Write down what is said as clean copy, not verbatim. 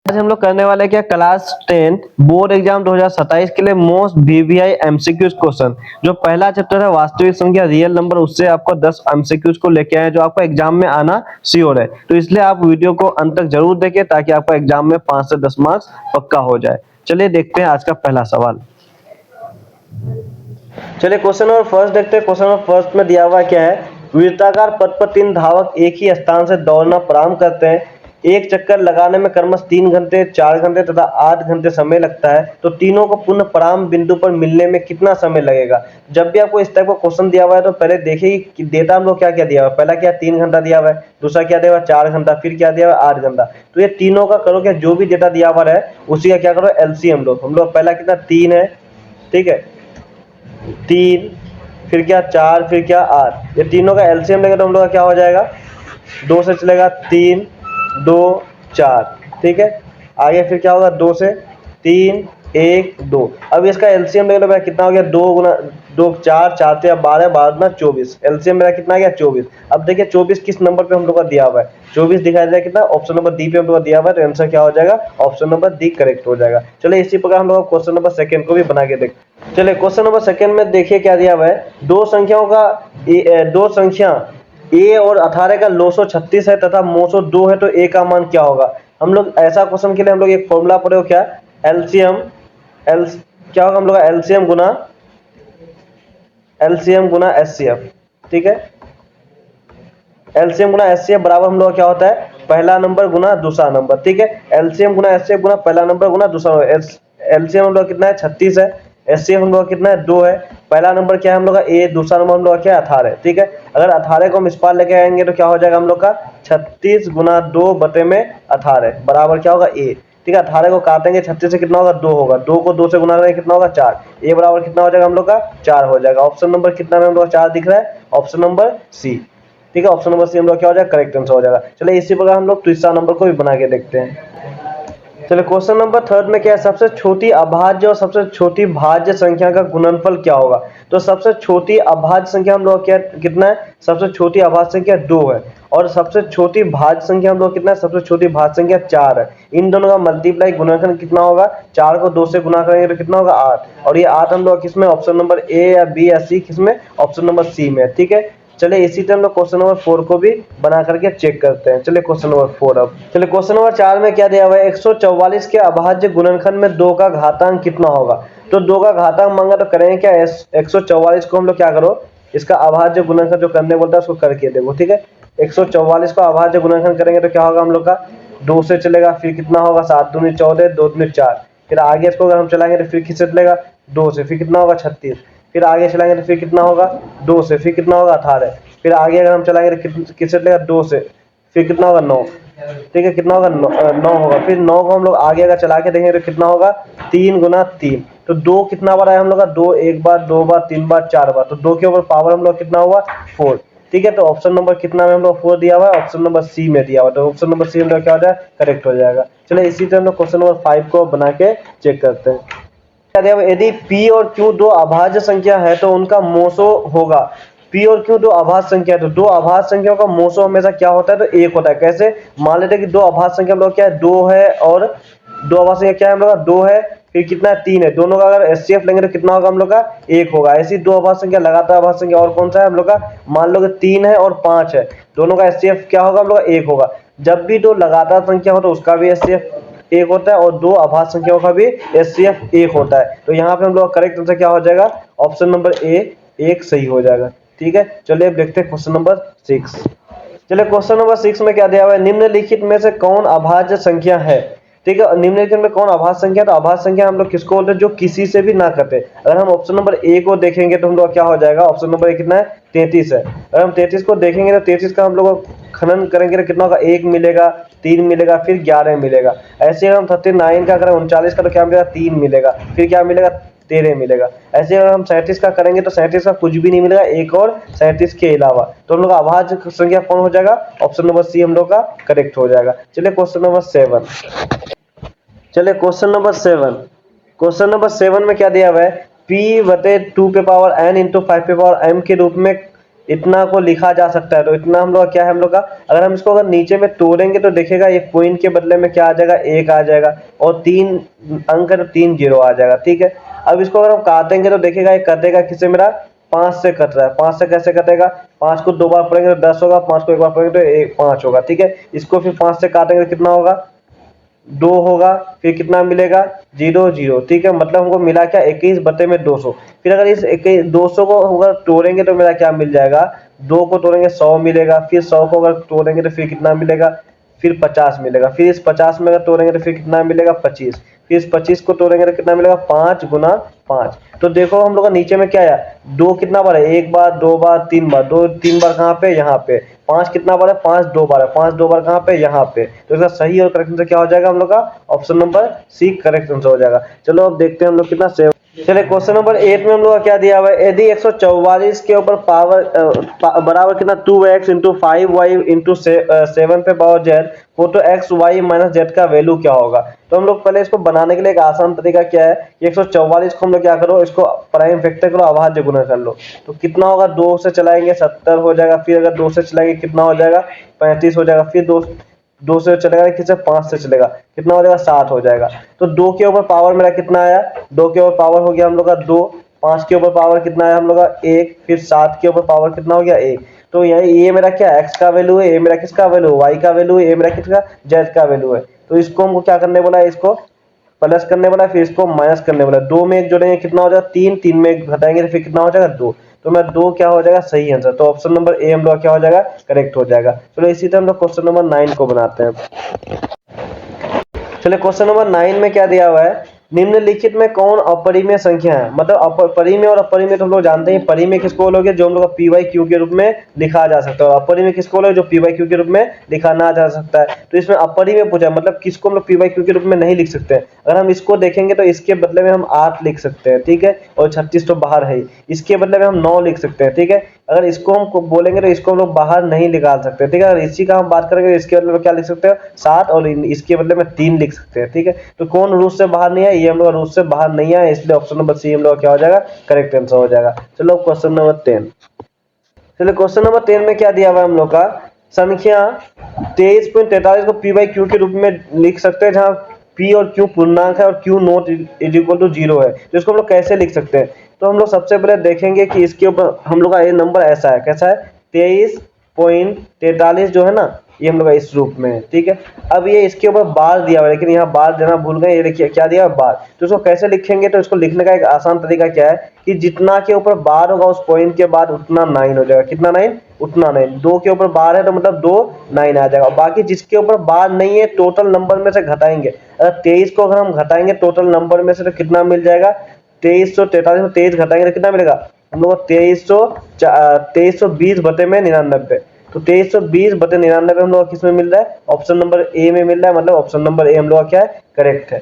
आज हम लोग करने वाले क्या क्लास 10 बोर्ड एग्जाम 2027 के लिए मोस्ट वीवीआई एमसीक्यूज क्वेश्चन। जो पहला चैप्टर है वास्तविक संख्या रियल नंबर, उससे आपको 10 एमसीक्यूज को लेके आए जो आपको एग्जाम में आना श्योर है। तो इसलिए आप वीडियो को अंत तक जरूर देखें ताकि आपका एग्जाम में 5 से 10 मार्क्स पक्का हो जाए। चलिए देखते हैं आज का पहला सवाल। चलिए क्वेश्चन नंबर फर्स्ट देखते हैं। क्वेश्चन नंबर फर्स्ट में दिया हुआ क्या है, वृत्ताकार पथ पर 3 धावक एक ही स्थान से दौड़ना प्रारंभ करते हैं। एक चक्कर लगाने में क्रमशः 3 घंटे, 4 घंटे तथा 8 घंटे समय लगता है। तो तीनों को पुनः प्रारंभ बिंदु पर मिलने में कितना समय लगेगा। जब भी आपको इस टाइप का क्वेश्चन दिया हुआ है तो पहले देखिए कि डेटा हम लोग क्या क्या दिया हुआ है। पहला क्या 3 घंटा दिया हुआ है, दूसरा क्या दिया हुआ है 4 घंटा, फिर क्या दिया हुआ है 8 घंटा। तो ये तीनों का करो क्या, जो भी डेटा दिया हुआ है उसी का क्या करो एलसीएम लो। हम लोग पहला कितना 3 है, ठीक है 3, फिर क्या 4, फिर क्या 8। ये तीनों का एलसीएम लेंगे तो हम लोग का क्या हो जाएगा, 2 से चलेगा 3, 2, 4, ठीक है। आगे फिर क्या होगा 2 से 3, 1, 2। अब इसका एलसीएम लेंगे तो भाई कितना हो गया, 2 गुना 2 4, 4 से 12, 12 गुना 24। एलसीएम मेरा कितना आ गया 24। अब देखिए 24 किस नंबर पे हम लोग का दिया हुआ है, 24 दिखाया जाए कितना, ऑप्शन नंबर डी पे हम लोग का दिया हुआ है। तो आंसर क्या हो जाएगा, ऑप्शन नंबर डी करेक्ट हो जाएगा। चलिए इसी प्रकार हम लोग क्वेश्चन नंबर सेकंड को भी बना के देखते। चलिए क्वेश्चन नंबर सेकंड में देखिए क्या दिया हुआ है, दो संख्या ए और 18 का लॉसो 36 है तथा मोसो 2 है, तो ए का मान क्या होगा। हम लोग ऐसा क्वेश्चन के लिए हम लोग एक फॉर्मूला पढ़े हो क्या, एलसीएम क्या होगा हम लोग का एलसीएम गुना एचसीएफ, ठीक है। एलसीएम गुना एचसीएफ बराबर हम लोग क्या होता है, पहला नंबर गुना दूसरा नंबर, ठीक है। एलसीएम गुना एचसीएफ गुना पहला नंबर गुना दूसरा नंबर। एलसीएम हम लोग कितना है 36 है, एचसीएफ हम लोग कितना है 2 है। पहला नंबर क्या है हम लोग का ए, दूसरा नंबर हम लोग का क्या है 18, ठीक है। अगर 18 को हम इस पार लेके आएंगे तो क्या हो जाएगा हम लोग का 36 गुना 2 बटे में 18 बराबर क्या होगा ए, ठीक है। 18 को काटेंगे 36 से कितना होगा 2 होगा, 2 को 2 से गुना करेंगे कितना होगा 4, ए बराबर कितना हो जाएगा हम लोग का 4 हो जाएगा। ऑप्शन नंबर कितना में हम लोग का 4 दिख रहा है, ऑप्शन नंबर सी, ठीक है। ऑप्शन नंबर सी हम लोग क्या हो जाएगा करेक्ट आंसर हो जाएगा। चलिए इसी प्रकार हम लोग तीसरा नंबर को भी बना के देखते हैं। चलिए क्वेश्चन नंबर थर्ड में क्या है, सबसे छोटी अभाज्य और सबसे छोटी भाज्य संख्या का गुणनफल क्या होगा। तो सबसे छोटी अभाज्य संख्या हम लोग क्या कितना है, सबसे छोटी अभाज्य संख्या 2 है और सबसे छोटी भाज्य संख्या हम लोग कितना है, सबसे छोटी भाज्य संख्या 4 है। इन दोनों का मल्टीप्लाई गुणनखंड कितना होगा, 4 को 2 से गुना करेंगे तो कितना होगा 8, और ये 8 हम लोग किसमें, ऑप्शन नंबर ए या बी या सी, किसमें ऑप्शन नंबर सी में, ठीक है। चलिए इसी तरह हम लोग क्वेश्चन नंबर 4 को भी बना करके चेक करते हैं। चलिए क्वेश्चन नंबर 4 अब चलिए क्वेश्चन नंबर 4 में क्या दिया हुआ है, 144 के अभाज्य गुणनखंड में 2 का घातांक कितना होगा। तो 2 का घातांक मांगा तो करेंगे क्या, 144 को हम लोग क्या करो, इसका अभाज्य गुणनखंड जो करने बोलता है उसको करके देखो, ठीक है। 144 को अभाज्य गुणनखंड करेंगे तो क्या होगा हम लोग का 2 से चलेगा, फिर कितना होगा 7 दूनी 14, 2 दूनी 4, फिर आगे इसको अगर हम चलाएंगे तो फिर किससे चलेगा 2 से, फिर कितना होगा 36, फिर आगे चलाएंगे तो फिर कितना होगा 2 से, फिर कितना होगा 18, फिर आगे अगर हम चलाएंगे तो किससे चलेगा 2 से, फिर कितना होगा 9, ठीक है। कितना होगा 9 होगा। फिर 9 को हम लोग आगे अगर चला के देखेंगे तो कितना होगा 3 गुना 3। तो 2 कितना बार आया हम लोग का, 2 एक बार, 2 बार, 3 बार, 4 बार। तो 2 के ऊपर पावर हम लोग कितना हुआ 4, ठीक है। तो ऑप्शन नंबर कितना में हम लोग 4 दिया हुआ है, ऑप्शन नंबर सी में दिया हुआ है। तो ऑप्शन नंबर सी में क्या हो जाएगा करेक्ट हो जाएगा। चलिए इसी तरह हम लोग क्वेश्चन नंबर 5 को बना के चेक करते हैं। यदि P और Q दो अभाज्य संख्या है तो उनका मोसो होगा। P और Q दो अभाज्य संख्या है तो दो अभाज्य संख्याओं का मोसो हमेशा क्या होता है, तो 1 होता है। कैसे, मान लेते हैं कि दो अभाज्य संख्या हम लोग क्या है 2 है और दो अभाज्य संख्या क्या है हम लोग का 2 है, फिर कितना है 3 है। दोनों का अगर एचसीएफ लेंगे तो कितना होगा हम लोग का 1 होगा। ऐसी दो अभाज्य संख्या लगातार अभाज्य संख्या और कौन सा है हम लोग का, मान लो कि 3 है और 5 है, दोनों का एचसीएफ क्या होगा हम लोग का 1 होगा। जब भी दो लगातार संख्या हो तो उसका भी एचसीएफ 1 होता है और दो अभाज्य संख्याओं का भी एचसीएफ 1 होता है। तो यहाँ पे हम लोग करेक्ट आंसर क्या हो जाएगा, ऑप्शन नंबर ए 1 सही हो जाएगा, ठीक है। चलिए अब देखते हैं क्वेश्चन नंबर 6। चलिए क्वेश्चन नंबर 6 में क्या दिया हुआ है, निम्नलिखित में से कौन अभाज्य संख्या है, ठीक है। निम्नलिखित में कौन अभाज्य संख्या, तो अभाज्य संख्या हम लोग किसको बोलते हैं, जो किसी से भी ना कटे। अगर हम ऑप्शन नंबर ए को देखेंगे तो हम लोग क्या हो जाएगा, ऑप्शन नंबर ए कितना है 33 है। अगर हम 33 को देखेंगे तो 33 का हम लोग खनन करेंगे तो कितना होगा 1 मिलेगा, 3 मिलेगा, फिर 11 मिलेगा। ऐसे अगर हम 39 का करें 39 का तो क्या मिलेगा 3 मिलेगा, फिर क्या मिलेगा 13 मिलेगा। ऐसे अगर हम 37 का करेंगे तो 37 का कुछ भी नहीं मिलेगा, एक और 37 के अलावा। तो हम लोग का अभाज्य संख्या कौन हो जाएगा, ऑप्शन नंबर सी हम लोग का करेक्ट हो जाएगा। चलिए क्वेश्चन नंबर 7। चलिए क्वेश्चन नंबर 7। क्वेश्चन नंबर 7 में क्या दिया हुआ है, p बटे 2 पे पावर n इंटू 5 पे पावर m के रूप में इतना को लिखा जा सकता है। तो इतना हम लोग का क्या है, हम लोग का अगर हम इसको अगर नीचे में तोड़ेंगे तो देखेगा ये पॉइंट के बदले में क्या आ जाएगा, 1 आ जाएगा, और 3 अंक है तो 3 जीरो आ जाएगा, ठीक है। अब इसको अगर हम काटेंगे तो देखेगा ये कटेगा किससे, मेरा 5 से कट रहा है। 5 से कैसे कटेगा, 5 को 2 बार पढ़ेंगे तो 10 होगा, 5 को 1 बार पढ़ेंगे तो 5 होगा, ठीक है। इसको फिर 5 से काटेंगे तो कितना होगा, 2 होगा, फिर कितना मिलेगा, 0 0, ठीक है। मतलब हमको मिला क्या, 21/200। फिर अगर इस 200 को अगर तोड़ेंगे तो मेरा क्या मिल जाएगा, 2 को तोड़ेंगे 100 मिलेगा, फिर 100 को अगर तोड़ेंगे तो फिर कितना मिलेगा, फिर 50 मिलेगा, फिर इस 50 में अगर तोड़ेंगे तो फिर कितना मिलेगा, 25, फिर इस 25 को तोड़ेंगे तो कितना मिलेगा, 5 गुना 5। तो देखो हम लोग का नीचे में क्या आया, 2 कितना बार है, 1 बार, 2 बार, 3 बार, 2 3 बार कहाँ पे, यहाँ पे। 5 कितना बार है, 5 2 बार है, 5 2 बार कहाँ पे, यहाँ पे। तो इसका सही और करेक्ट आंसर क्या हो जाएगा हम लोग का, option number C correct answer हो जाएगा। चलो अब देखते हैं हम लोग कितना सेव। चलिए क्वेश्चन नंबर 8 में हम लोग का क्या दिया हुआ है, यदि 144 के ऊपर पावर बराबर कितना 2x इंटू 5y इंटू 7 पे पावर z हो तो x y माइनस z का वैल्यू क्या होगा। तो हम लोग पहले इसको बनाने के लिए एक आसान तरीका क्या है, 144 को हम लोग क्या करो, इसको प्राइम फैक्टर करो, अभाज्य गुना कर लो। तो कितना होगा, 2 से चलाएंगे 70 हो जाएगा, फिर अगर 2 से चलाएंगे कितना हो जाएगा, 35 हो जाएगा, फिर 2 से चलेगा, किससे 5 से चलेगा, कितना हो जाएगा, 7 हो जाएगा। तो 2 के ऊपर पावर मेरा कितना आया, 2 के ऊपर पावर हो गया हम लोग का 2, 5 के ऊपर पावर कितना आया हम लोग का 1, फिर 7 के ऊपर पावर कितना हो गया 1। तो ये मेरा क्या x का वैल्यू है, ये मेरा किसका वैल्यू है, y का वैल्यू है, ये मेरा किसका z का वैल्यू है। तो इसको हमको क्या करने बोला है, इसको प्लस करने वाला, फिर इसको माइनस करने वाला। 2 में 1 जोड़ेंगे कितना हो जाएगा 3, 3 में 1 घटाएंगे तो फिर कितना हो जाएगा 2। तो मेरा 2 क्या हो जाएगा, सही आंसर। तो ऑप्शन नंबर ए हम लोग क्या हो जाएगा, करेक्ट हो जाएगा। चलो इसी तरह हम लोग क्वेश्चन नंबर 9 को बनाते हैं। चलिए क्वेश्चन नंबर 9 में क्या दिया हुआ है, निम्नलिखित में कौन अपरिमेय संख्या है। मतलब परिमेय और अपरिमेय तो हम लोग जानते हैं, परिमेय किसको बोलोगे, जो हम लोग पी वाई क्यू के रूप में लिखा जा सकता है, और अपरिमेय किसको बोलोगे, जो पी वाई क्यू के रूप में लिखा ना जा सकता है। तो इसमें अपरिमेय पूछा, मतलब किसको हम लोग पी वाई क्यू के रूप में नहीं लिख सकते हैं। अगर हम इसको देखेंगे तो इसके बदले में हम 8 लिख सकते हैं, ठीक है, और 36 तो बाहर है ही। इसके बदले में हम 9 लिख सकते हैं, ठीक है। अगर इसको हम बोलेंगे तो इसको हम लोग बाहर नहीं निकाल सकते, ठीक है। अगर इसी का हम बात करेंगे इसके बदले में क्या लिख सकते हैं, 7, और इसके बदले में 3 लिख सकते हैं, ठीक है। तो कौन रूट से बाहर नहीं है, ये हम लोग रूट से बाहर नहीं है, इसलिए ऑप्शन नंबर सी हम लोग क्या हो जाएगा, करेक्ट आंसर हो जाएगा। चलो क्वेश्चन नंबर 10। चलिए क्वेश्चन नंबर 10 में क्या दिया हुआ है हम लोग का, संख्या 23.43 को पी बाई क्यू के रूप में लिख सकते हैं, जहां पी और क्यू पूर्णांक है और Q not is equal to 0 है। तो इसको हम लोग कैसे लिख सकते हैं, तो हम लोग सबसे पहले देखेंगे कि इसके ऊपर हम लोग का ये नंबर ऐसा है, कैसा है, 23.43 जो है ना, ये हम लोग इस रूप में है, ठीक है। अब ये इसके ऊपर बार दिया हुआ है, लेकिन यहाँ बार देना भूल गए, ये देखिए क्या दिया है, बार। तो इसको कैसे लिखेंगे, तो इसको लिखने का एक आसान तरीका क्या है कि जितना के ऊपर बार होगा उस पॉइंट के बाद उतना 9 हो जाएगा। कितना 9, उतना 9। 2 के ऊपर बार है तो मतलब 2 9 आ जाएगा। बाकी जिसके ऊपर बार नहीं है टोटल नंबर में से घटाएंगे। अगर 23 को अगर हम घटाएंगे टोटल नंबर में से तो कितना मिल जाएगा, 2343 में 23 घटाएंगे तो कितना मिलेगा हम लोग को 2320/99। तो 2320/99 हम लोग किस में मिल रहा है, ऑप्शन नंबर ए में मिल रहा है। मतलब ऑप्शन नंबर ए हम लोग का क्या है, करेक्ट है।